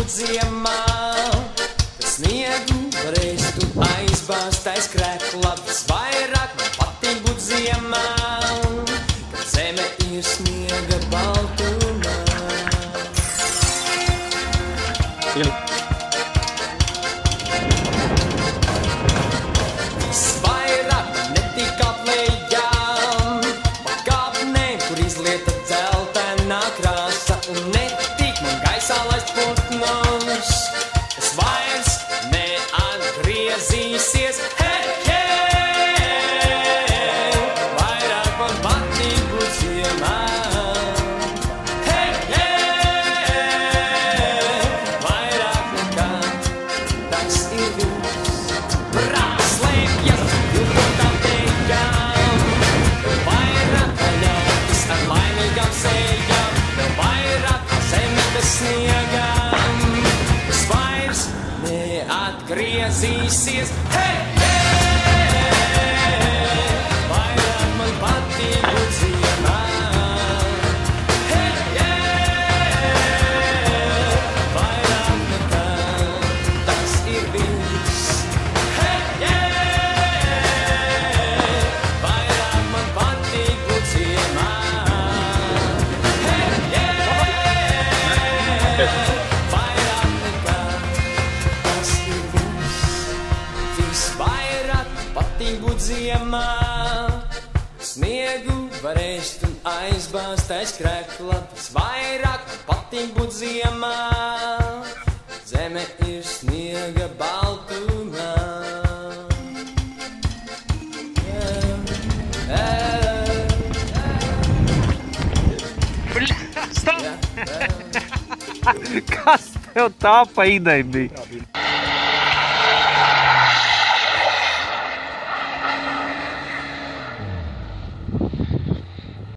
būt ziemā, kad sniegu varēs tu aizbāzt aiz krekla. Visvairāk man patīk būt ziemā, kad zeme ir sniega baltumā. Visvairāk man netīk aplējām, pa kāpnēm, kur izlieta dzeltenā krāsa, un netīk man gaisā laist putnus, kas vairs neatgriezīsies. Hei, hei, vairāk man patīk būt ziemā. Hei, hei, vairāk nekā tas ir viss. Prāts slēpjas jūtotām teikām, vēl vairāk paļautas ar laimīgām sejām, vēl vairāk zeme bez sniegām, kas vairs neatgriezīsies. Hei, hei, vairāk man patīk būt ziemā. Hei, hei, vairāk nekā tas ir viss. Hei, hei, vairāk man patīk būt ziemā. Hei, hei, vairāk nekā tas ir viss. Visvairāk patīk būt ziemā, sniegu varēs tu aizbāzt aiz krekla. Visvairāk patīk būt ziemā, zeme ir sniega baltumā. Kas tev tā pa ideja bija?